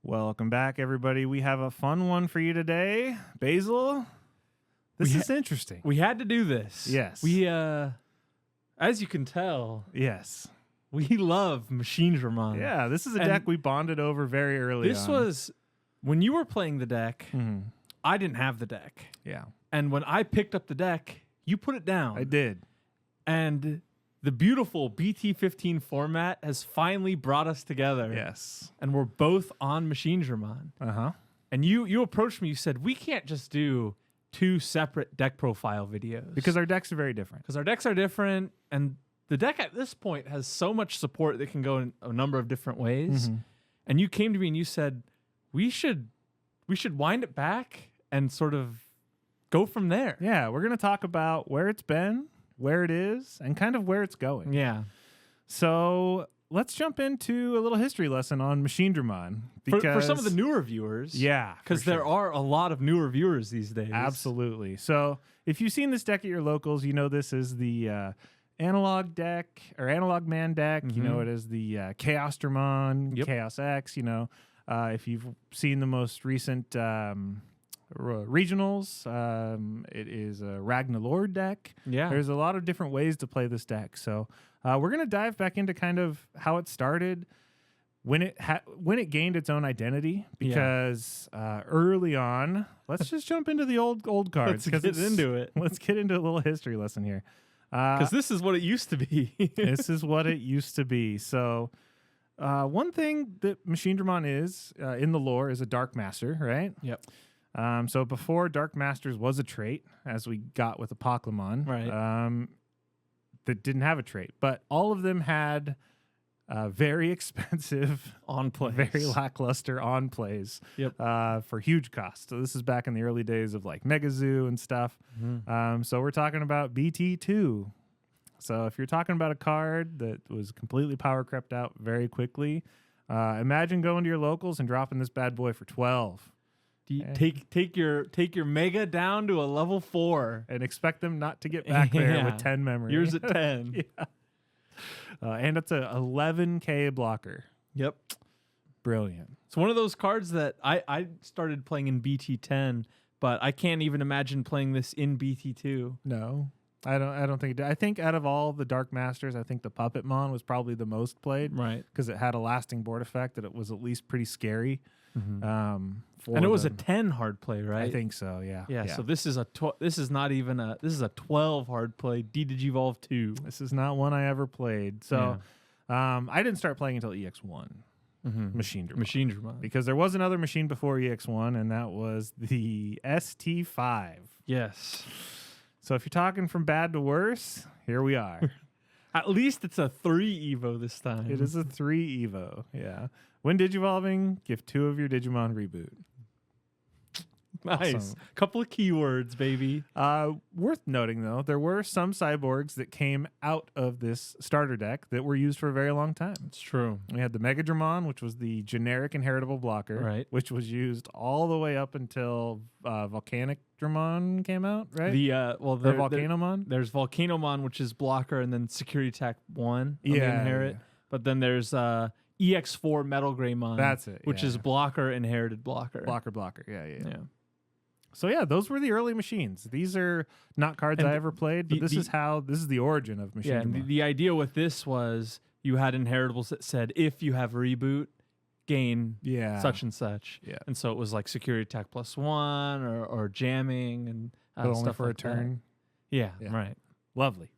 Welcome back, everybody. We have a fun one for you today. Basil, this is interesting. We had to do this. Yes. We, as you can tell, Yes. we love Machinedramon. Yeah, this is a And deck we bonded over very early This on. was, when you were playing the deck, Mhm. I didn't have the deck. Yeah, And when I picked up the deck, you put it down. I did. And the beautiful BT15 format has finally brought us together. Yes. And we're both on Machinedramon. Uh-huh. And you approached me, you said, we can't just do 2 separate deck profile videos. Because our decks are very different. Because our decks are different, and the deck at this point has so much support that can go in a number of different ways. Mhm. And you came to me and you said, we should wind it back and sort of go from there. Yeah, we're going to talk about where it's been, where it is, and kind of where it's going. Yeah. So let's jump into a little history lesson on Machinedramon. For some of the newer viewers. Yeah. Because there are a lot of newer viewers these days. Absolutely. So if you've seen this deck at your locals, you know this is the analog deck or analog man deck. You know it as the Chaosdramon, Yep. Chaos X. You know, if you've seen the most recent regionals, it is a Ragna Loardmon deck. Yeah. There's a lot of different ways to play this deck. So we're going to dive back into kind of how it started, when it gained its own identity, because early on, let's just jump into the old cards. Let's get into it. Let's get into a little history lesson here. Because this is what it used to be. This is what it used to be. So one thing that Machinedramon is in the lore is a Dark Master, right? Yep. So before Dark Masters was a trait, as we got with Apoclymon, Right. that didn't have a trait, but all of them had very expensive On play. very lackluster on plays for huge cost. So this is back in the early days of like Mega Zoo and stuff. So we're talking about BT2. So if you're talking about a card that was completely power crept out very quickly, imagine going to your locals and dropping this bad boy for 12. Do you take your mega down to a level 4 and expect them not to get back there Yeah. with 10 memory. Yours at 10. Yeah. And it's a 11K blocker. Yep. Brilliant. It's one of those cards that I started playing in BT10, but I can't even imagine playing this in BT2. No, I don't think it did. I think out of all the Dark Masters, I think the Puppetmon was probably the most played. Right. Because it had a lasting board effect that it was at least pretty scary. And it was a 10 hard play, right? I think so, yeah. Yeah, so this is this is not even this is a 12 hard play D-Digivolve 2. This is not one I ever played. So I didn't start playing until EX1. Machinedramon. Because there was another machine before EX1, and that was the ST5. Yes. So if you're talking from bad to worse, here we are. At least it's a 3 Evo this time. It is a 3 Evo, yeah. When Digivolving, give 2 of your Digimon reboot. Nice. Awesome. Couple of keywords, baby. Worth noting, though, there were some cyborgs that came out of this starter deck that were used for a very long time. It's true. We had the Megadramon, which was the generic inheritable blocker, Right. which was used all the way up until Volcanic Dramon came out, right? The Volcanomon? There's Volcanomon, which is blocker, and then Security Attack 1 on the Yeah, inherit. yeah. But then there's EX4 Metal Greymon. That's it, Which yeah. is blocker, inherited blocker. Blocker, yeah. Yeah. So yeah, those were the early machines. These are not cards And I ever played, but this is the origin of Machinedramon. Yeah, and the idea with this was you had inheritables that said if you have reboot, gain such and such. Yeah. And so it was like Security Attack +1 or jamming and but only stuff for like a turn. That. Yeah, Yeah. right. Lovely.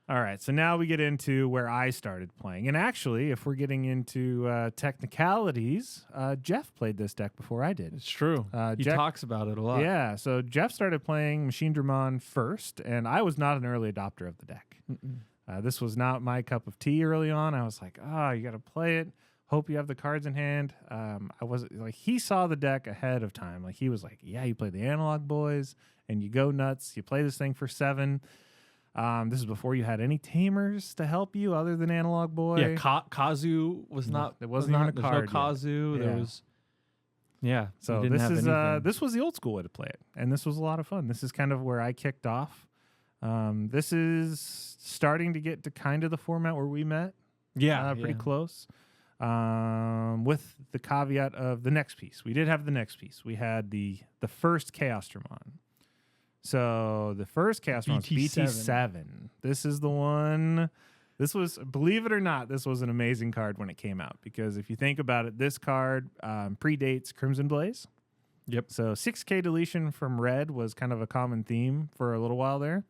All right, so now we get into where I started playing. And actually, if we're getting into technicalities, Jeff played this deck before I did. It's true. He talks about it a lot. Yeah, so Jeff started playing Machinedramon first, and I was not an early adopter of the deck. This was not my cup of tea early on. I was like, you got to play it. Hope you have the cards in hand. I wasn't like, he saw the deck ahead of time. Like, he was like, yeah, you play the analog boys, and you go nuts. You play this thing for 7. This is before you had any Tamers to help you other than Analog Boy. Yeah, Kazu was not. It wasn't even a there's card no Kazu. yet. There Yeah. was. Yeah. So you didn't have anything. this was the old school way to play it, and this was a lot of fun. This is kind of where I kicked off. This is starting to get to kind of the format where we met. Yeah, pretty close. With the caveat of the next piece. We did have the next piece. We had the first Chaosdramon. So the first Chaosdramon was BT7. This is the one. This was, believe it or not, this was an amazing card when it came out, because if you think about it, this card predates Crimson Blaze. Yep. So 6K deletion from red was kind of a common theme for a little while there.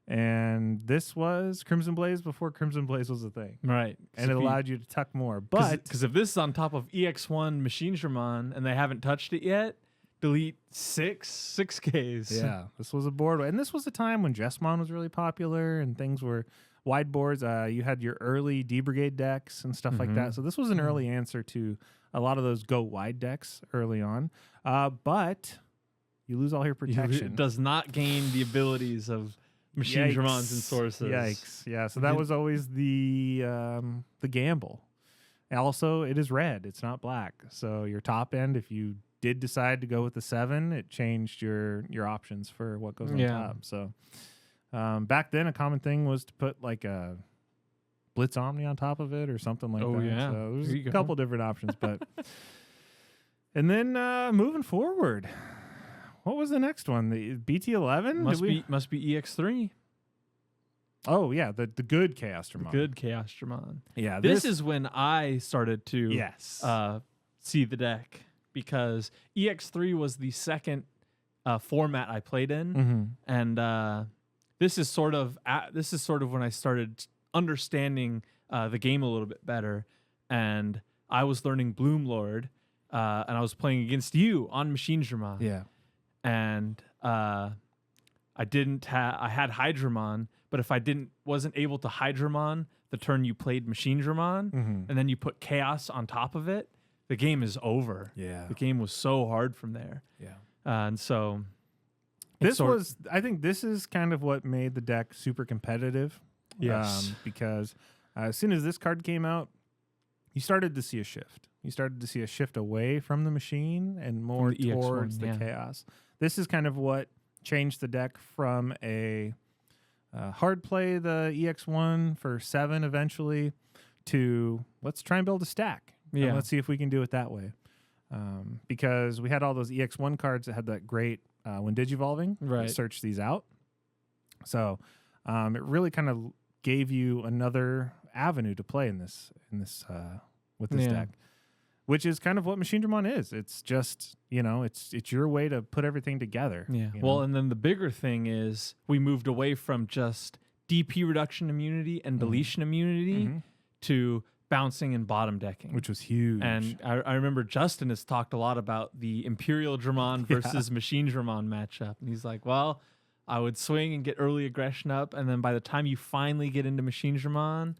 And this was Crimson Blaze before Crimson Blaze was a thing. Right. And it allowed you to tuck more. But because if this is on top of EX1 Machinedramon and they haven't touched it yet, delete 6Ks. Yeah, this was a board. And this was a time when Jessmon was really popular and things were wide boards. You had your early D-Brigade decks and stuff like that. So this was an early answer to a lot of those go wide decks early on. But you lose all your protection. It does not gain the abilities of Machinedramons and sources. Yikes. Yeah, so that was always the gamble. And also, it is red. It's not black. So your top end, if you did decide to go with the 7, it changed your options for what goes on top. So back then, a common thing was to put like a Blitz Omni on top of it or something like that. Yeah. So there's a couple different options. But and then moving forward, what was the next one? The BT11? Must be EX3. Oh yeah, the good Chaosdramon. Good Chaosdramon. Yeah, this is when I started to see the deck, because EX3 was the second format I played in, and this is sort of when I started understanding the game a little bit better, and I was learning Bloom Lord, and I was playing against you on Machinedramon. Yeah. And I had Hydramon, but if I wasn't able to Hydramon the turn you played Machinedramon, and then you put Chaos on top of it, the game is over. Yeah. The game was so hard from there. Yeah. And so I think this is kind of what made the deck super competitive. Yes. Because as soon as this card came out, you started to see a shift. You started to see a shift away from the machine and more towards the chaos. This is kind of what changed the deck from a hard play the EX1 for 7 eventually to let's try and build a stack. Yeah. And let's see if we can do it that way. Because we had all those EX1 cards that had that great when digivolving, search these out. So it really kind of gave you another avenue to play in this with this deck, which is kind of what Machinedramon is. It's just, it's your way to put everything together. Yeah. Well, and then the bigger thing is we moved away from just DP reduction immunity and deletion immunity to bouncing and bottom decking, which was huge. And I remember Justin has talked a lot about the Imperial Dramon versus Machinedramon matchup. And he's like, well, I would swing and get early aggression up, and then by the time you finally get into Machinedramon,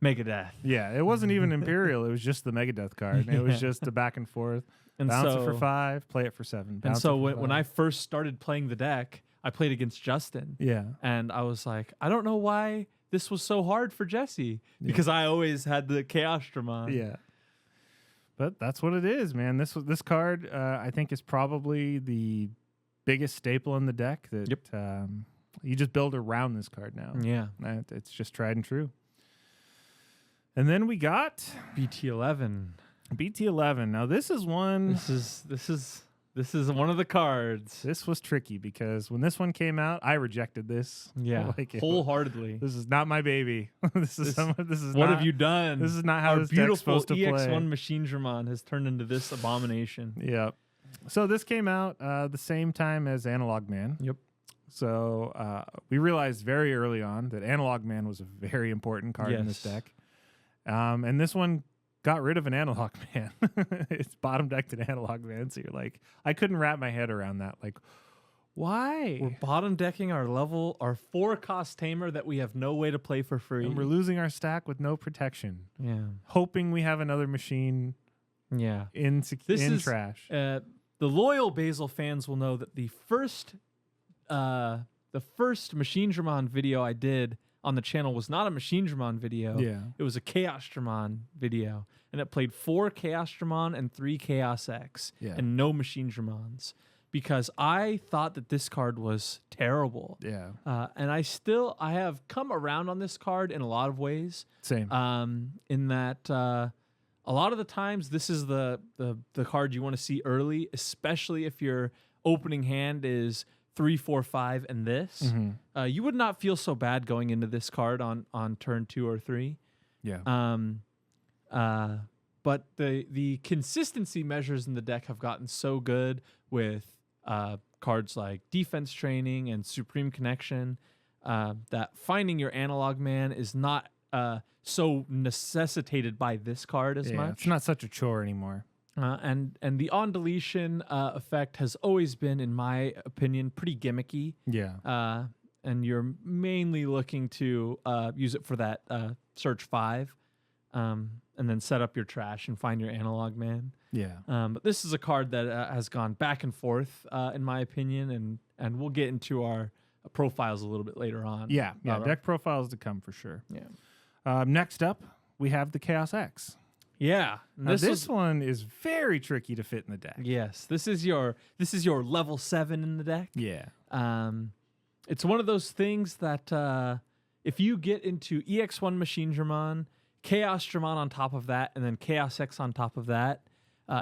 Megadeath. Yeah, it wasn't even Imperial. It was just the Megadeath card. And it was just a back and forth. And bounce it for 5, play it for 7. And so when I first started playing the deck, I played against Justin. Yeah. And I was like, I don't know why this was so hard for Jesse, because I always had the Chaosdramon. Yeah. But that's what it is, man. This card, I think, is probably the biggest staple in the deck that you just build around this card now. Yeah. It's just tried and true. And then we got BT11. BT11. Now this is one. This is one of the cards. This was tricky because when this one came out, I rejected this. Yeah, wholeheartedly. This is not my baby. This is what have you done? This is not how this beautiful deck's supposed to play. EX1 Machinedramon has turned into this abomination. Yep. So this came out the same time as Analog Man. Yep. So we realized very early on that Analog Man was a very important card in this deck. And this one got rid of an Analog Man. It's bottom decked an Analog Man. So you're like, I couldn't wrap my head around that. Like, why? We're bottom decking our 4-cost Tamer that we have no way to play for free. And we're losing our stack with no protection. Yeah. Hoping we have another machine in trash. The loyal Basil fans will know that the first Machinedramon video I did on the channel was not a Machinedramon video. Yeah. It was a Chaosdramon video. And it played 4 Chaosdramon and 3 Chaos X. Yeah. And no Machinedramons. because I thought that this card was terrible. Yeah. And I have come around on this card in a lot of ways. Same. In that a lot of the times this is the card you want to see early, especially if your opening hand is 3, 4, 5, and this. You would not feel so bad going into this card on turn 2 or 3. Yeah. But the consistency measures in the deck have gotten so good with cards like Defense Training and Supreme Connection that finding your analog man is not so necessitated by this card as much. It's not such a chore anymore. And the on deletion effect has always been, in my opinion, pretty gimmicky. Yeah. And you're mainly looking to use it for that search 5, and then set up your trash and find your analog man. Yeah. But this is a card that has gone back and forth, in my opinion, and we'll get into our profiles a little bit later on. Yeah. Deck profiles to come for sure. Yeah. Next up, we have the Chaos X. Yeah. Now, this one is very tricky to fit in the deck. Yes. This is your level 7 in the deck. Yeah. It's one of those things that if you get into EX1 Machinedramon, Chaosdramon on top of that, and then Chaos X on top of that,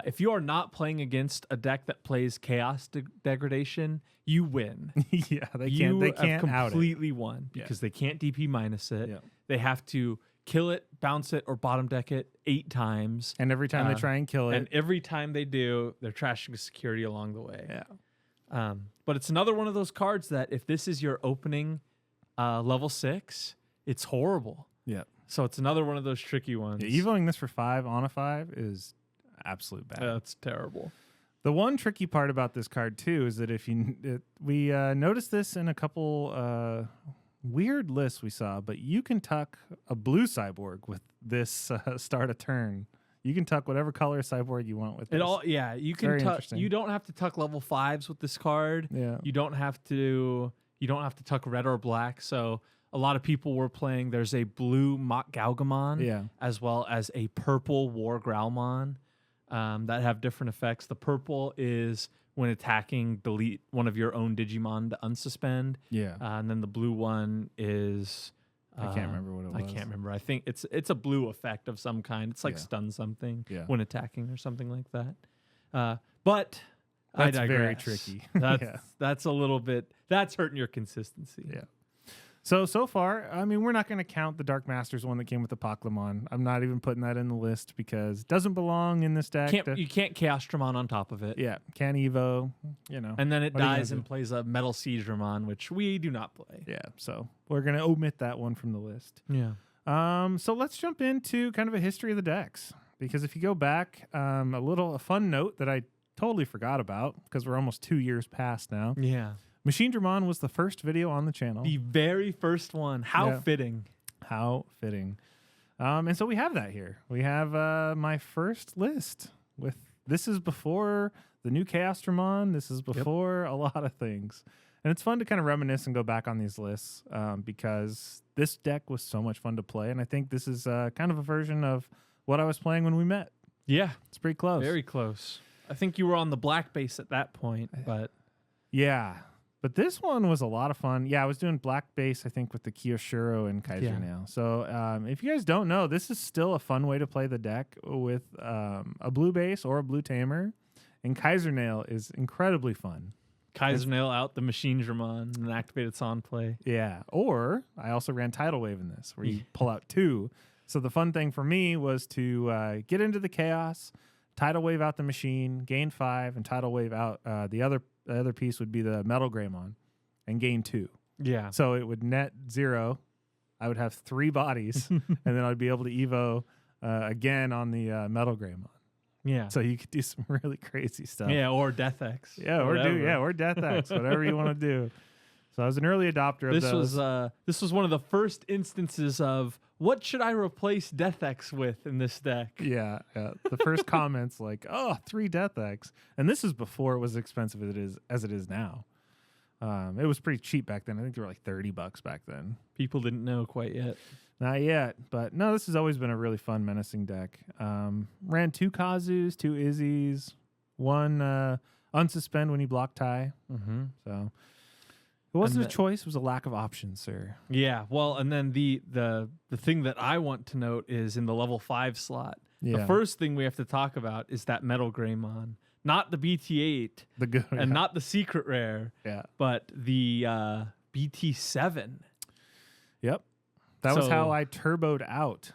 if you are not playing against a deck that plays Chaos Degradation, you win. Yeah, they can't out it. Completely won because they can't DP minus it. Yeah. They have to kill it, bounce it, or bottom deck it 8 times. And every time they try and kill it. And every time they do, they're trashing security along the way. Yeah. But it's another one of those cards that if this is your opening level 6, it's horrible. Yeah. So it's another one of those tricky ones. Yeah, evoing this for 5 on a 5 is absolute bad. That's terrible. The one tricky part about this card too is that we noticed this in a couple weird lists we saw, but you can tuck a blue cyborg with this start a turn. You can tuck whatever color cyborg you want with it. this. You can tuck. You don't have to tuck level 5s with this card. Yeah. You don't have to tuck red or black. So a lot of people were playing. There's a blue Mach Galgamon, as well as a purple War Growlmon that have different effects. The purple is when attacking, delete one of your own Digimon to unsuspend. Yeah. And then the blue one is I can't remember what it was. I can't remember. I think it's a blue effect of some kind. It's like stun something when attacking or something like that. But that's I digress. very tricky. That's a little bit. That's hurting your consistency. Yeah. So far, I mean, we're not going to count the Dark Masters one that came with the Pokemon. I'm not even putting that in the list because it doesn't belong in this deck. You can't Chaosdramon on top of it. Yeah, can't Evo, And then it dies and plays a Metal Siegedramon, which we do not play. Yeah, so we're going to omit that one from the list. Yeah. So let's jump into kind of a history of the decks. Because if you go back, a fun note that I totally forgot about because we're almost 2 years past now. Yeah. Machinedramon was the first video on the channel. The very first one. How fitting. How fitting. And so we have that here. We have my first list with this is before the new Chaosdramon. This is before a lot of things. And it's fun to kind of reminisce and go back on these lists because this deck was so much fun to play. And I think this is kind of a version of what I was playing when we met. Yeah. It's pretty close. Very close. I think you were on the black base at that point, but... Yeah. But this one was a lot of fun. Yeah, I was doing black base, I think, with the Kiyoshiro and Kaiser Nail. So if you guys don't know, this is still a fun way to play the deck with a blue base or a blue Tamer. And Kaiser Nail is incredibly fun. Kaiser Nail out the Machinedramon and activated Son play. Yeah. Or I also ran Tidal Wave in this, where you pull out 2. So the fun thing for me was to get into the Chaos, Tidal Wave out the machine, gain 5, and Tidal Wave out the other piece would be the Metal Greymon and gain 2. Yeah. So it would net 0. I would have 3 bodies, and then I'd be able to Evo again on the Metal Greymon. Yeah. So you could do some really crazy stuff. Yeah, or Death X. Yeah, or Death X, whatever you want to do. So I was an early adopter of those. This was one of the first instances of what should I replace Death X with in this deck? Yeah. The first comments like, 3 Death X. And this is before it was expensive as it is now. It was pretty cheap back then. I think they were like $30 back then. People didn't know quite yet. Not yet. But no, this has always been a really fun menacing deck. Ran 2 Kazus, 2 Izzies, one... unsuspend when you block tie. So it wasn't a choice; it was a lack of options, sir. Yeah. Well, and then the thing that I want to note is in the level 5 slot. Yeah. The first thing we have to talk about is that Metal Greymon, not the BT8, the good, and not the secret rare, but the BT7. Yep. That was how I turboed out,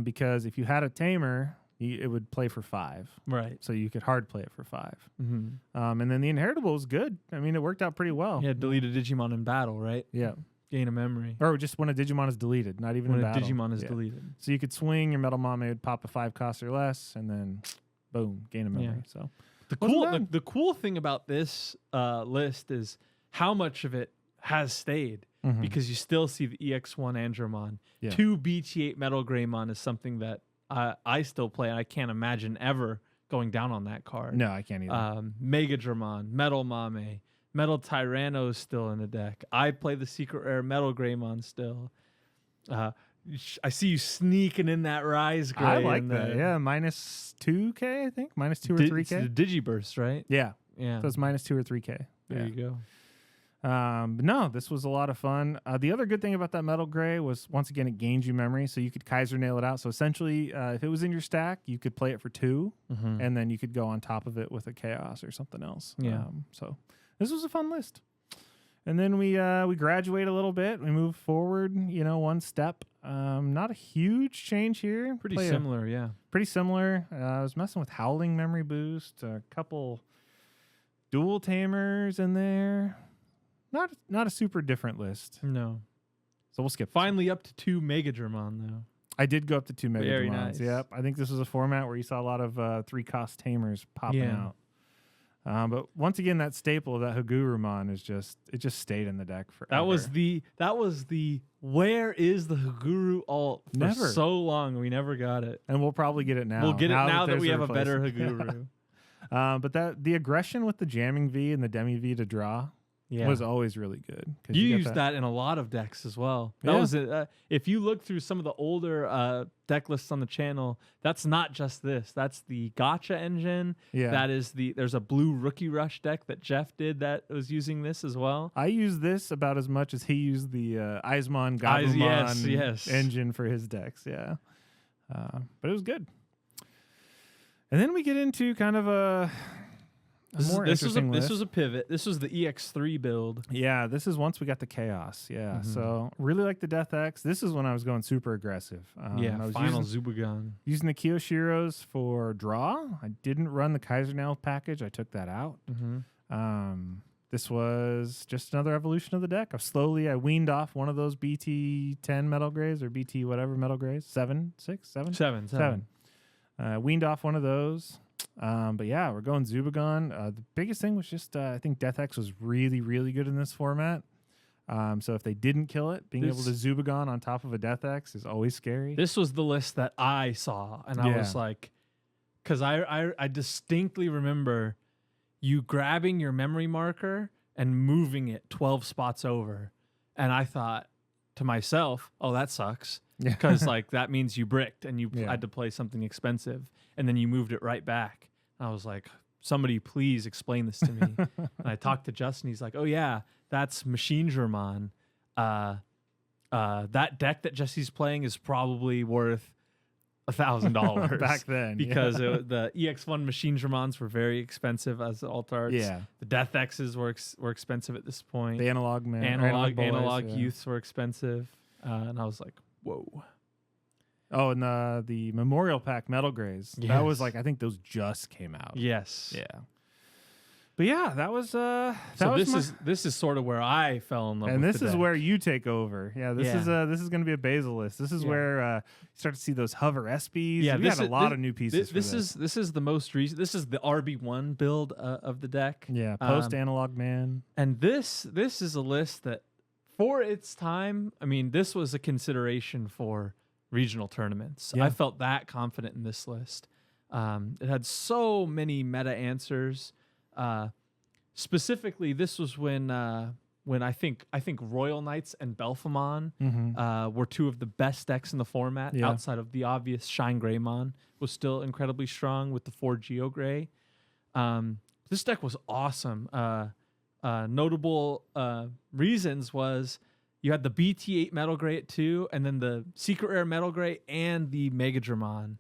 because if you had a Tamer, it would play for 5. Right. So you could hard play it for 5. And then the Inheritable was good. I mean, it worked out pretty well. Yeah, delete a Digimon in battle, right? Yeah. Gain a memory. Or just when a Digimon is deleted, not even in battle. When a Digimon is deleted. So you could swing, your Metal Mame would pop a 5 cost or less, and then boom, gain a memory. Yeah. So the cool thing about this list is how much of it has stayed. Because you still see the EX1 Andromon. 2 BT8 Metal Greymon is something that I still play, and I can't imagine ever going down on that card. No, I can't either. Megadramon, Metal Mame, Metal Tyranno is still in the deck. I play the secret rare Metal Greymon still. I see you sneaking in that Rise Gray. I like that. Yeah, minus 2K, I think. Minus 2 or 3K. It's the Digiburst, right? Yeah. Yeah. So it's minus 2 or 3K. There you go. But no, this was a lot of fun. The other good thing about that Metal Gray was, once again, it gains you memory, so you could Kaiser nail it out. So essentially, if it was in your stack, you could play it for 2, and then you could go on top of it with a Chaos or something else. Yeah. So this was a fun list. And then we graduate a little bit. We move forward, one step. Not a huge change here. Pretty similar, yeah. Pretty similar. I was messing with Howling Memory Boost, a couple dual Tamers in there. Not a super different list. No. So we'll skip. Finally up to 2 Megadramon, though. I did go up to 2 Megadramons. Very nice. Yep. I think this was a format where you saw a lot of 3-cost Tamers popping out. But once again, that staple of that Hagurumon is just stayed in the deck forever. That was the where is the Haguru alt for so long. We never got it. And we'll probably get it now. We'll get it now that we have a better Haguru. But the aggression with the jamming V and the demi V to draw was always really good. You used that in a lot of decks as well. That was it. If you look through some of the older deck lists on the channel, that's not just this. That's the Gotcha engine. Yeah. That is there's a blue Rookie Rush deck that Jeff did that was using this as well. I use this about as much as he used the Aizmon Gabumon engine for his decks. Yeah. But it was good. And then we get into kind of a This was a pivot. This was the EX3 build. Yeah, this is once we got the Chaos. Yeah, so really like the Death X. This is when I was going super aggressive. I was final Zubagon. Using the Kyoshiros for draw. I didn't run the Kaiser Nail package. I took that out. This was just another evolution of the deck. I weaned off one of those BT10 Metal Grays or BT whatever Metal Grays. 7. Weaned off one of those. But yeah, we're going Zubagon. The biggest thing was just I think Death X was really, really good in this format. So if they didn't kill it, being able to Zubagon on top of a Death X is always scary. This was the list that I saw, and I was like, because I distinctly remember you grabbing your memory marker and moving it 12 spots over, and I thought to myself, oh, that sucks. Because that means you bricked and you had to play something expensive, and then you moved it right back. And I was like, somebody please explain this to me. And I talked to Justin. He's like, oh yeah, that's Machinedramon. That deck that Jesse's playing is probably worth $1,000 back then, because the EX1 Machinedramons were very expensive as alt arts. Yeah, the Death X's were expensive at this point. The analog youths were expensive, and I was like, whoa. Oh, and the Memorial Pack Metal Grays. Yes. That was like, I think those just came out. Yes. Yeah. But yeah, that was this is sort of where I fell in love and with this is where you take over. Yeah, this is going to be a Basil list. This is where you start to see those hover SPs. Yeah, we got a lot of new pieces. This is the most recent. This is the RB1 build of the deck. Yeah, post Analog Man. And this is a list that, for its time, I mean, this was a consideration for regional tournaments. Yeah. I felt that confident in this list. It had so many meta answers. Specifically, this was when I think Royal Knights and Belphamon were two of the best decks in the format, outside of the obvious Shine Greymon was still incredibly strong with the 4 Geo Gray. this deck was awesome. Notable reasons was you had the BT8 Metal Gray at 2, and then the Secret Rare Metal Gray and the Megadramon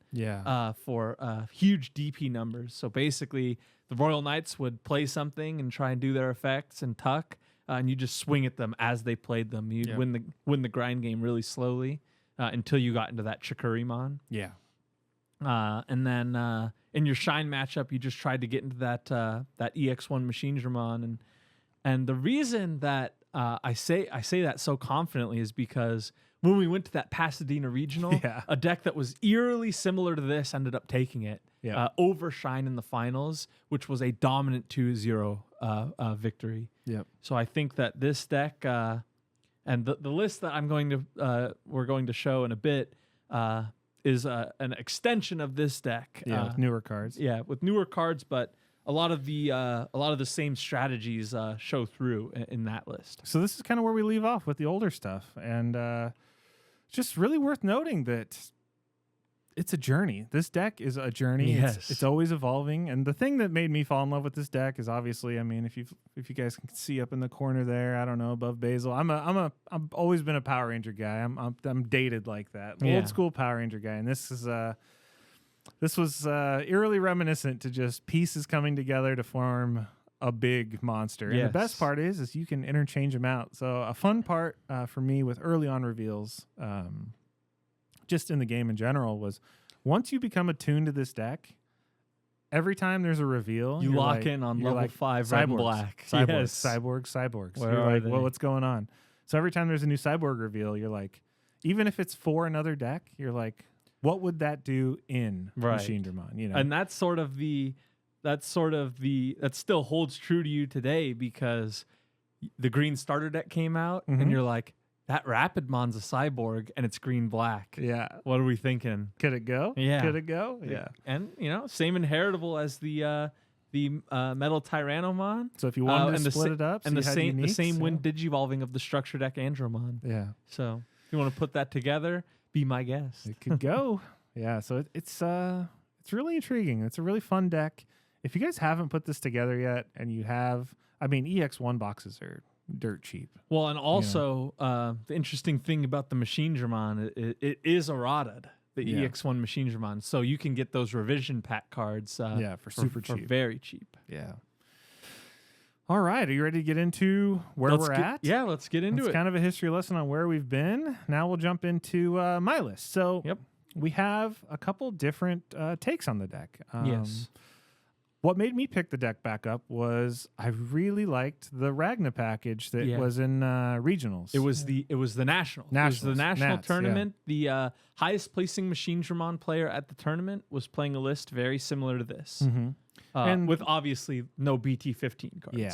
for huge DP numbers. So basically, the Royal Knights would play something and try and do their effects and tuck, and you just swing at them as they played them. You'd win the grind game really slowly until you got into that Chikurimon. Yeah. And then in your Shine matchup, you just tried to get into that EX1 Machinedramon, and the reason that I say that so confidently is because when we went to that Pasadena Regional, a deck that was eerily similar to this ended up taking it over Shine in the finals, which was a dominant 2-0 victory. Yep. So I think that this deck and the list that we're going to show in a bit is an extension of this deck. With newer cards. Yeah, with newer cards, but a lot of the same strategies show through in that list. So this is kind of where we leave off with the older stuff, and just really worth noting that it's a journey. This deck is a journey. Yes. It's always evolving, and the thing that made me fall in love with this deck is obviously, I mean, if you guys can see up in the corner there, I don't know, above Basil, I've always been a Power Ranger guy. I'm dated like that, old school Power Ranger guy, and this was eerily reminiscent to just pieces coming together to form a big monster. And the best part is you can interchange them out. So a fun part for me with early on reveals, just in the game in general, was once you become attuned to this deck, every time there's a reveal, you lock in on level 5 red and black. Cyborgs. You're like, well, what's going on? So every time there's a new cyborg reveal, you're like, even if it's for another deck, you're like, what would that do in Machinedramon? You know, and that still holds true to you today, because the green starter deck came out, and you're like, that Rapidmon's a cyborg, and it's green black. Yeah, what are we thinking? Could it go? Yeah, could it go? Yeah, and same inheritable as the Metal Tyrannomon. So if you wanted to split it up, and the same wind digivolving of the structure deck Andromon. Yeah. So if you want to put that together, be my guest. It could go. Yeah, so it's really intriguing. It's a really fun deck. If you guys haven't put this together yet, and you have, I mean, EX1 boxes are dirt cheap. Well, and also the interesting thing about the Machinedramon, it is errated, the EX1 Machinedramon, so you can get those revision pack cards for super cheap. For very cheap. Yeah. All right, are you ready to get into where we're at? Yeah, let's get into it. It's kind of a history lesson on where we've been. Now we'll jump into my list. So we have a couple different takes on the deck. Yes. What made me pick the deck back up was I really liked the Ragna package that was in regionals. It was the national. It was the national tournament. Yeah. The highest placing Machinedramon player at the tournament was playing a list very similar to this, and with obviously no BT15 cards. Yeah.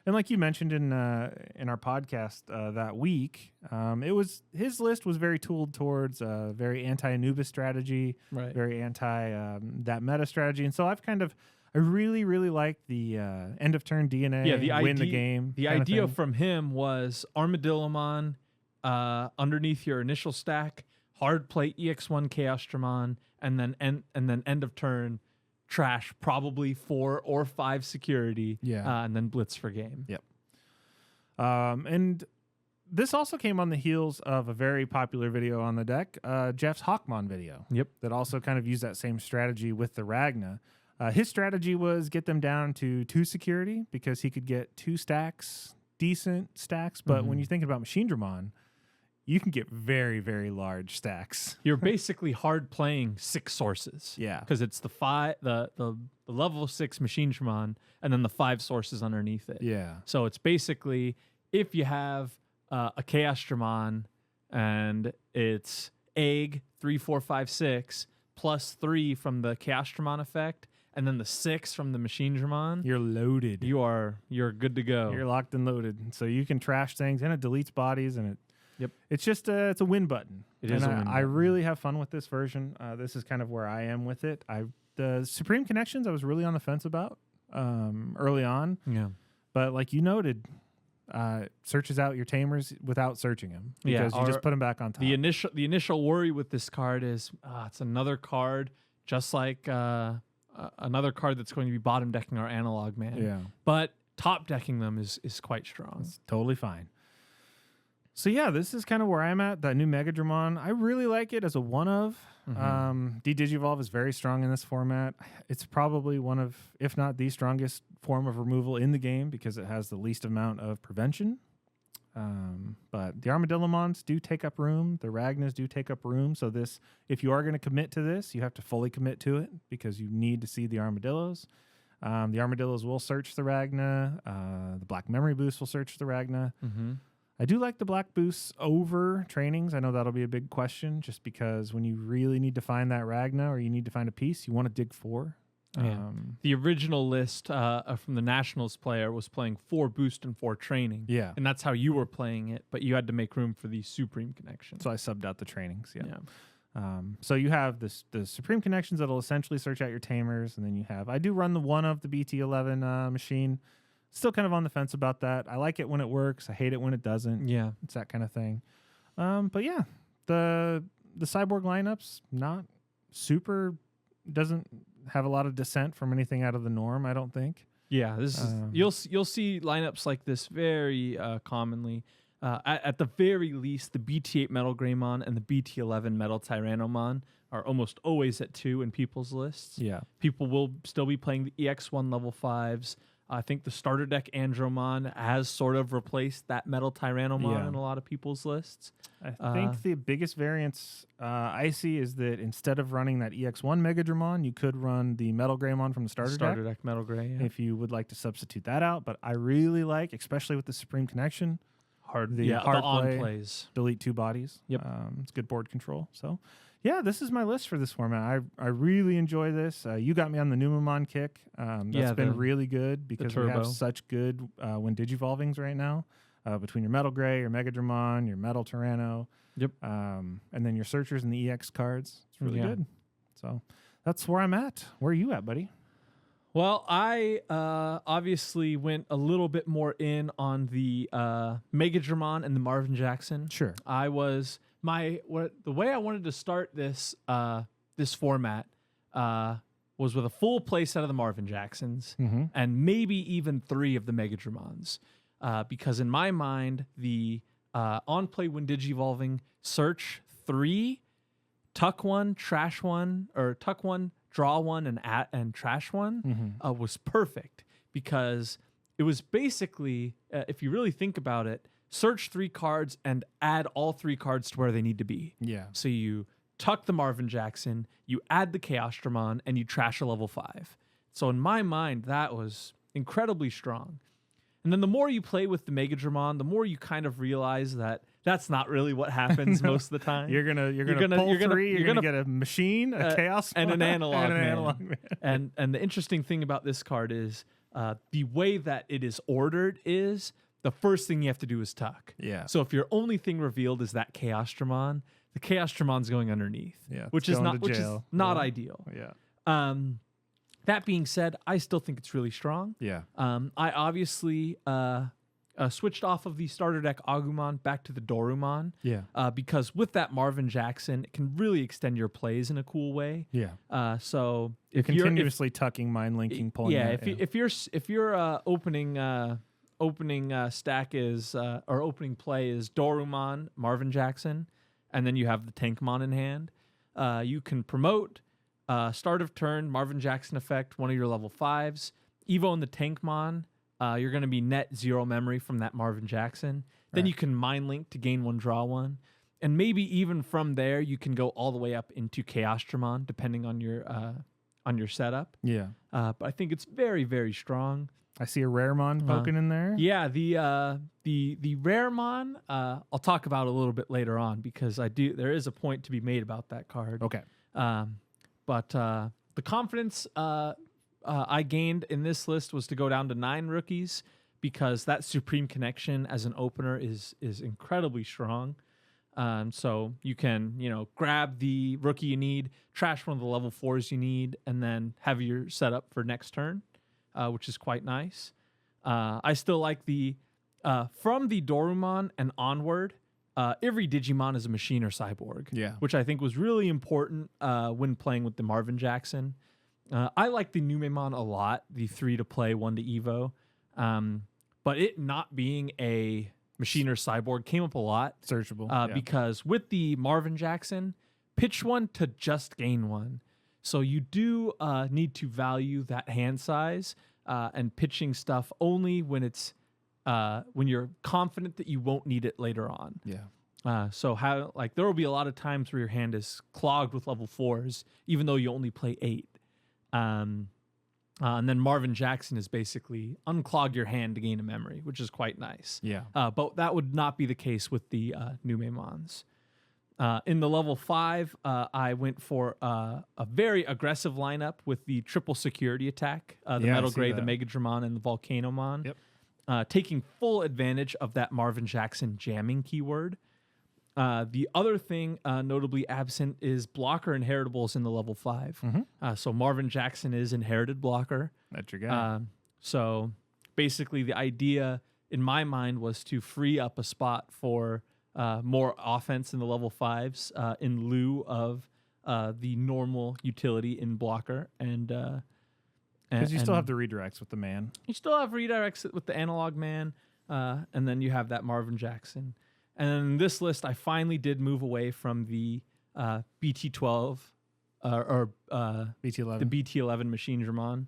And like you mentioned in our podcast that week, his list was very tooled towards very anti-Anubis strategy, very anti that meta strategy, and so I really, really like the end of turn DNA, win the game. The idea from him was Armadillomon underneath your initial stack, hard play EX1 Chaosdramon, and then end of turn trash probably 4 or 5 security, and then blitz for game. Yep. And this also came on the heels of a very popular video on the deck, Jeff's Hawkmon video. Yep. That also kind of used that same strategy with the Ragna. His strategy was get them down to 2 security because he could get 2 stacks, decent stacks. But when you're thinking about Machinedramon, you can get very, very large stacks. You're basically hard playing 6 sources. Yeah. Because it's the level 6 Machinedramon and then the 5 sources underneath it. Yeah. So it's basically, if you have a Chaosdramon and it's egg 3, 4, 5, 6 plus 3 from the Chaosdramon effect, and then the 6 from the Machinedramon, you're loaded. You're good to go. You're locked and loaded. So you can trash things, and it deletes bodies, and it's just it's a win button. It is a win button. I really have fun with this version. This is kind of where I am with it. The Supreme Connections I was really on the fence about early on. Yeah. But like you noted, searches out your Tamers without searching them because you just put them back on top. The initial worry with this card is it's another card just like another card that's going to be bottom decking our analog man. Yeah. But top decking them is quite strong. It's totally fine. So yeah, this is kind of where I'm at. That new Machinedramon, I really like it as a one of. De-Digivolve is very strong in this format. It's probably one of, if not the strongest form of removal in the game because it has the least amount of prevention. But the Armadillomons do take up room. The Ragnas do take up room. So this, if you are going to commit to this, you have to fully commit to it because you need to see the Armadillos. The Armadillos will search the Ragna. The Black Memory Boost will search the Ragna. I do like the black boosts over trainings. I know that'll be a big question just because when you really need to find that Ragna or you need to find a piece, you want to dig 4. The original list from the Nationals player was playing 4 boost and 4 training. Yeah. And that's how you were playing it, but you had to make room for the Supreme Connection. So I subbed out the trainings. So you have the Supreme Connections that'll essentially search out your Tamers, and then you have, I do run the one of the BT11 machine. Still kind of on the fence about that. I like it when it works. I hate it when it doesn't. Yeah. It's that kind of thing. But yeah, the Cyborg lineup's not super, doesn't have a lot of dissent from anything out of the norm, I don't think. Yeah, this is you'll see lineups like this very commonly. At the very least, the BT8 Metal Greymon and the BT11 Metal Tyrannomon are almost always at 2 in people's lists. Yeah. People will still be playing the EX1 level 5s. I think the starter deck Andromon has sort of replaced that Metal Tyrannomon in a lot of people's lists. I think the biggest variance I see is that instead of running that EX1 Megadramon, you could run the Metal Greymon from the starter deck. Metal Grey, if you would like to substitute that out. But I really like, especially with the Supreme Connection, hard the on play, plays. Delete 2 bodies. Yep. It's good board control. So yeah, this is my list for this format. I really enjoy this. You got me on the Numamon kick. That's been really good because we have such good when digivolvings right now between your Metal Grey, your Megadramon, your Metal Tyranno. Yep. And then your searchers and the EX cards. It's really good. So that's where I'm at. Where are you at, buddy? Well, I obviously went a little bit more in on the Megadramon and the Marvin Jackson. Sure. I was the way I wanted to start this this format was with a full play set of the Marvin Jacksons and maybe even 3 of the Megadramons, because in my mind the on play when digivolving search 3, tuck 1, trash 1, or tuck 1, draw 1, and trash 1 was perfect because it was basically, if you really think about it, search 3 cards and add all 3 cards to where they need to be. Yeah. So you tuck the Marvin Jackson, you add the Chaosdramon, and you trash a level 5. So in my mind, that was incredibly strong. And then the more you play with the Megadramon, the more you kind of realize that that's not really what happens most of the time. You're gonna pull 3. You're gonna get a machine, a chaos, and an analog, and an man. analog man. And the interesting thing about this card is the way that it is ordered is the first thing you have to do is tuck. Yeah. So if your only thing revealed is that Chaosdramon, the Chaosdramon's going underneath. Yeah. Which is not ideal. Yeah. That being said, I still think it's really strong. Yeah. I obviously switched off of the starter deck Agumon back to the Dorumon. Yeah. Because with that Marvin Jackson, it can really extend your plays in a cool way. Yeah. So you're continuously tucking, mind linking, pulling. Yeah. If your opening stack is or opening play is Dorumon, Marvin Jackson, and then you have the Tankmon in hand, you can promote start of turn Marvin Jackson effect, one of your level 5s. Evo and the Tankmon, you're going to be net 0 memory from that Marvin Jackson. Then you can mind link to gain 1, draw 1. And maybe even from there, you can go all the way up into Chaosdramon, depending on your setup. Yeah. But I think it's very, very strong. I see a Raremon poking in there. Yeah, the Raremon, I'll talk about a little bit later on because there is a point to be made about that card. Okay. But the confidence I gained in this list was to go down to 9 rookies because that Supreme Connection as an opener is incredibly strong. So you can, grab the rookie you need, trash one of the level 4s you need, and then have your setup for next turn, which is quite nice. I still like the from the Dorumon and onward, every Digimon is a machine or cyborg. Yeah. Which I think was really important when playing with the Marvin Jackson. I like the Numemon a lot, the 3 to play, 1 to Evo. But it not being a machine or cyborg came up a lot. Searchable. Because with the Marvin Jackson, pitch 1 to just gain 1. So you do need to value that hand size and pitching stuff only when it's when you're confident that you won't need it later on. Yeah. So there will be a lot of times where your hand is clogged with level 4s, even though you only play 8. And then Marvin Jackson is basically unclog your hand to gain a memory, which is quite nice. Yeah. But that would not be the case with the Numemons. In the level 5, I went for a very aggressive lineup with the triple security attack, the Metal Gray, the Machinedramon, and the Volcanomon. Yep. Taking full advantage of that Marvin Jackson jamming keyword. The other thing notably absent is blocker inheritables in the level 5. So Marvin Jackson is inherited blocker. That's your guy. So basically the idea in my mind was to free up a spot for more offense in the level 5s in lieu of the normal utility in blocker. Because you still have the redirects with the man. You still have redirects with the analog man, and then you have that Marvin Jackson. And in this list, I finally did move away from the BT12 or BT11. the BT11 Machinedramon,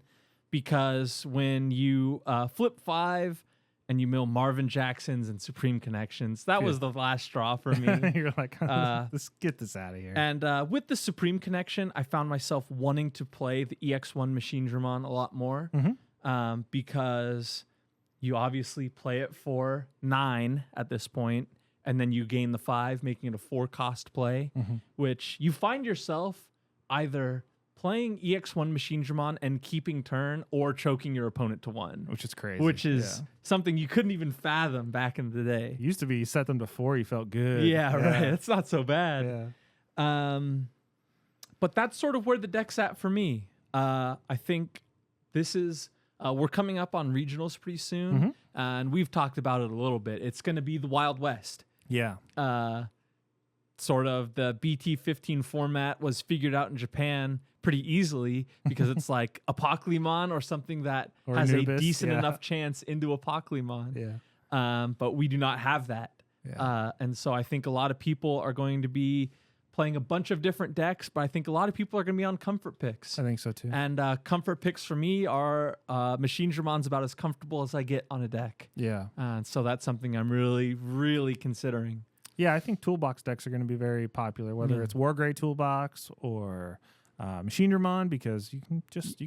because when you flip 5 and you mill Marvin Jacksons and Supreme Connections, that was the last straw for me. You're like, let's get this out of here. And with the Supreme Connection, I found myself wanting to play the EX1 Machinedramon a lot more because you obviously play it for 9 at this point, and then you gain the 5, making it a 4-cost play, which you find yourself either playing EX1 Machinedramon and keeping turn or choking your opponent to 1. Which is crazy. Which is something you couldn't even fathom back in the day. It used to be you set them to 4, you felt good. Yeah, right. It's not so bad. Yeah. But that's sort of where the deck's at for me. I think this is... we're coming up on regionals pretty soon, and we've talked about it a little bit. It's going to be the Wild West. Yeah. Sort of the BT15 format was figured out in Japan pretty easily because it's like Apoclymon or something that or has Anubis, a decent enough chance into Apoclymon. Yeah. But we do not have that. Yeah. And so I think a lot of people are going to be playing a bunch of different decks, but I think a lot of people are going to be on comfort picks. I think so too. And comfort picks for me are Machinedраmon's about as comfortable as I get on a deck. Yeah. And so that's something I'm really, really considering. Yeah, I think toolbox decks are going to be very popular, whether it's War Grey Toolbox or Machinedramon, because you can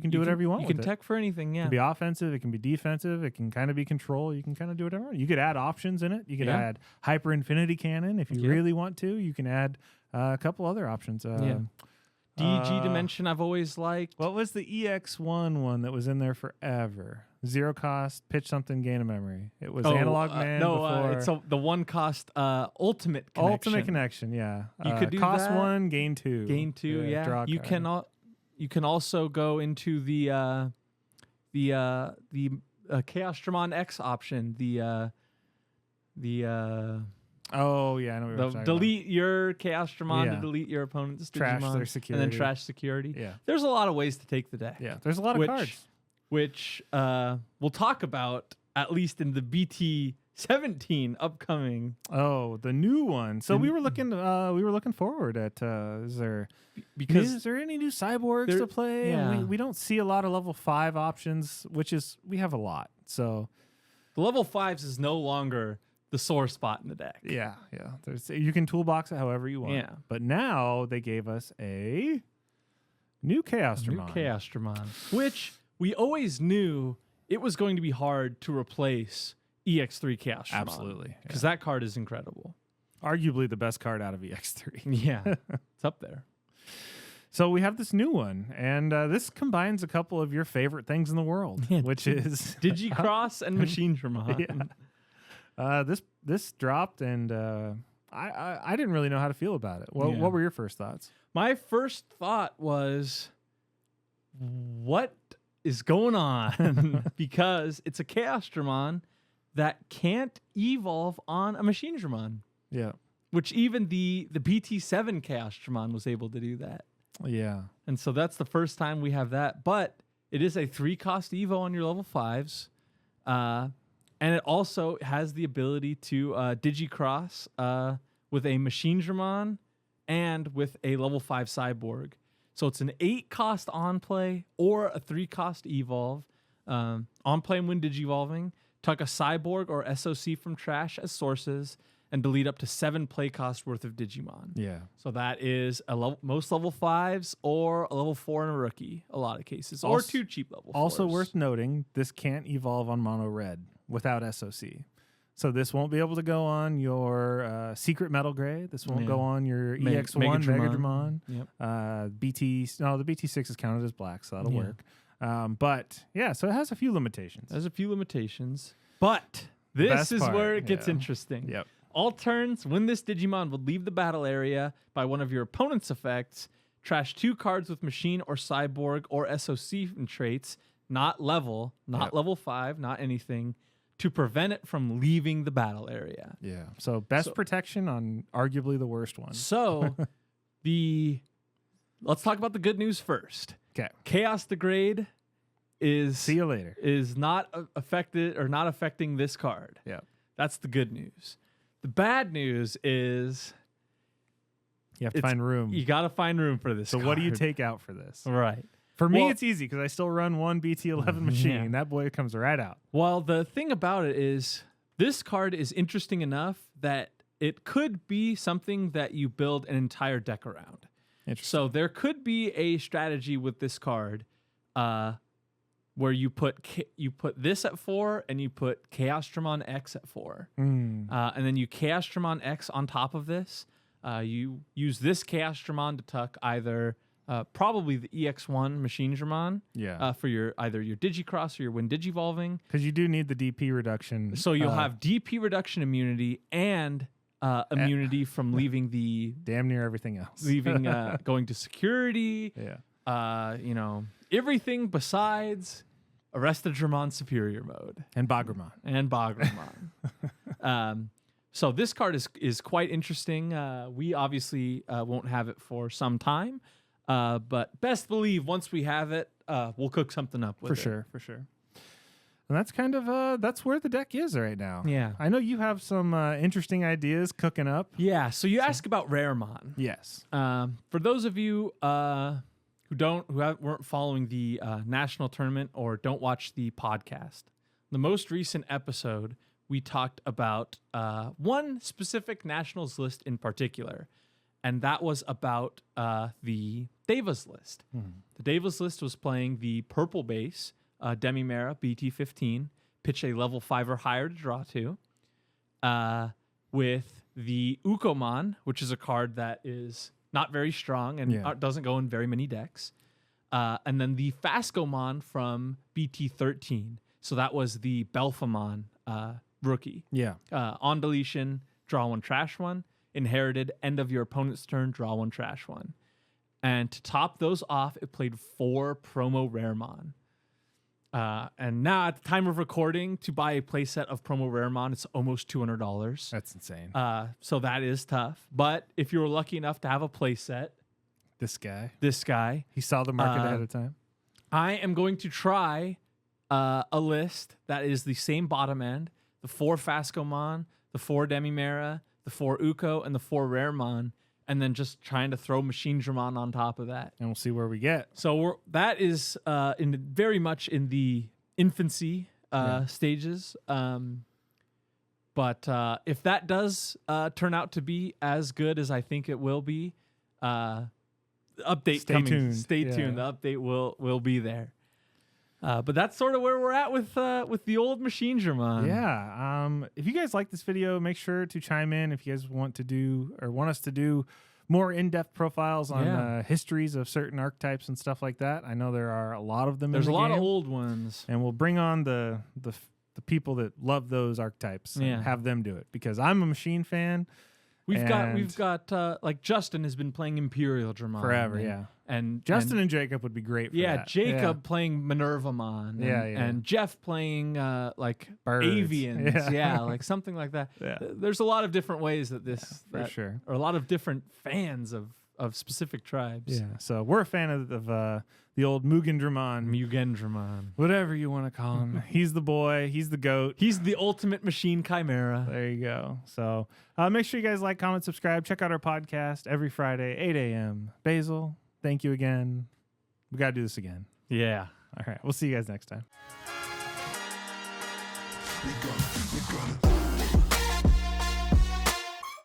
do whatever you want. You with can it. tech for anything, yeah. It can be offensive, it can be defensive, it can kind of be control. You can kind of do whatever. You could add options in it. You could add Hyper Infinity Cannon if you really want to. You can add a couple other options. DG Dimension I've always liked. What was the EX1 one that was in there forever? 0 cost, pitch something, gain a memory. It was Analog Man. It's the 1 cost Ultimate Connection. Ultimate Connection, yeah. You could do cost that. 1, gain 2. Gain 2, yeah. Draw a You card. you can also go into the Chaosdramon X option. Oh yeah, I know what you're talking delete your Chaosdramon Yeah. to delete your opponent's Trash Digimon, their security. and then trash security. Yeah. There's a lot of ways to take the deck. Yeah, there's a lot of cards. Which we'll talk about at least in the BT17 upcoming. Oh, the new one. So we were looking forward at is there any new cyborgs to play? Yeah. We don't see a lot of level 5 options, which is we have a lot. So The level 5s is no longer the sore spot in the deck. yeah. You can toolbox it however you want. Yeah. But now they gave us a new Chaosdramon. New Chaosdramon, which we always knew it was going to be hard to replace EX3 Chaosdramon. Absolutely. Because that card is incredible. Arguably the best card out of EX3. Yeah, it's up there. So we have this new one, and this combines a couple of your favorite things in the world, which is Digicross and Machinedramon. Yeah. This dropped, and I didn't really know how to feel about it. What were your first thoughts? My first thought was, what is going on? Because it's a Chaosdramon that can't evolve on a Machinedramon. Yeah. Which even the BT7 Chaosdramon was able to do that. Yeah. And so that's the first time we have that. But it is a 3-cost Evo on your level 5s. And it also has the ability to Digicross with a Machinedramon and with a level 5 Cyborg. So it's an 8-cost on-play or a 3-cost evolve. On-play and when Digivolving, tuck a Cyborg or SOC from trash as sources, and delete up to 7 play cost worth of Digimon. Yeah. So that is most level 5s or a level 4 in a rookie, a lot of cases, or Also, 2 cheap level 4s. Also worth noting, this can't evolve on Mono Red without SOC. So this won't be able to go on your Secret Metal Gray. This won't go on your EX1 Megadramon. Yep. The BT6 is counted as black, so that'll work. But yeah, so it has a few limitations. There's a few limitations, but this is where it gets interesting. Yep. All turns, when this Digimon would leave the battle area by one of your opponent's effects, trash 2 cards with Machine or Cyborg or SOC in traits, not level 5, not anything, to prevent it from leaving the battle area. Yeah. So best protection on arguably the worst one. So let's talk about the good news first. Okay. Chaos Degrade is see you later. Is not affected or not affecting this card. Yeah. That's the good news. The bad news is you have to find room. You got to find room for this. So card. what do you take out for this? Right. For me, it's easy because I still run one BT11 machine. Yeah. That boy comes right out. Well, the thing about it is this card is interesting enough that it could be something that you build an entire deck around. So there could be a strategy with this card where you put this at 4 and you put Chaosdramon X at 4. And then you Chaosdramon X on top of this. You use this Chaosdramon to tuck either probably the EX1 Machinedramon for either your Digicross or your when Digivolving. Because you do need the DP reduction. So you'll have DP reduction immunity and immunity from leaving the damn near everything else. Leaving going to security. Yeah. Everything besides Arrestadramon Superior Mode. And Bagramon. So this card is quite interesting. We obviously won't have it for some time. But best believe once we have it, we'll cook something up with it. For sure. And that's kind of that's where the deck is right now. Yeah. I know you have some interesting ideas cooking up. Yeah. So you ask about Raremon. Yes. For those of you who weren't following the national tournament or don't watch the podcast, the most recent episode we talked about one specific nationals list in particular, and that was about the Devas list. The Devas list was playing the purple base Demimera BT15, pitch a level 5 or higher to draw 2, with the Ukomon, which is a card that is not very strong and doesn't go in very many decks, and then the Fascomon from BT13. So that was the Belphamon rookie. Yeah. On deletion, draw 1, trash 1. Inherited, end of your opponent's turn, draw 1, trash 1. And to top those off, it played 4 promo Raremon. And now at the time of recording, to buy a playset of promo Raremon, it's almost $200. That's insane. So that is tough. But if you were lucky enough to have a playset, this guy, he saw the market ahead of time. I am going to try a list that is the same bottom end: the 4 Fascomon, the 4 Demimera, the 4 Uko, and the 4 Raremon, and then just trying to throw Machinedramon on top of that. And we'll see where we get. So that is very much in the infancy stages. But if that does turn out to be as good as I think it will be, update coming. Tuned. Stay tuned. The update will be there. But that's sort of where we're at with the old Machinedramon. Yeah. If you guys like this video, make sure to chime in if you guys want us to do more in-depth profiles on histories of certain archetypes and stuff like that. I know there are a lot of them. There's in the a lot game, of old ones, and we'll bring on the people that love those archetypes and have them do it, because I'm a machine fan. We've got like Justin has been playing Imperial Dramon forever, and Justin and Jacob would be great for that. Jacob playing Minervamon, and Jeff playing like Birds. Avians, like something like that. Yeah. There's a lot of different ways that for sure, or a lot of different fans of of specific tribes. Yeah, so we're a fan of the old Machinedramon. whatever you want to call him. He's the boy. He's the goat. He's the ultimate machine chimera. There you go. So make sure you guys like, comment, subscribe. Check out our podcast every Friday, 8 a.m. Basil, thank you again. We got to do this again. Yeah. All right. We'll see you guys next time.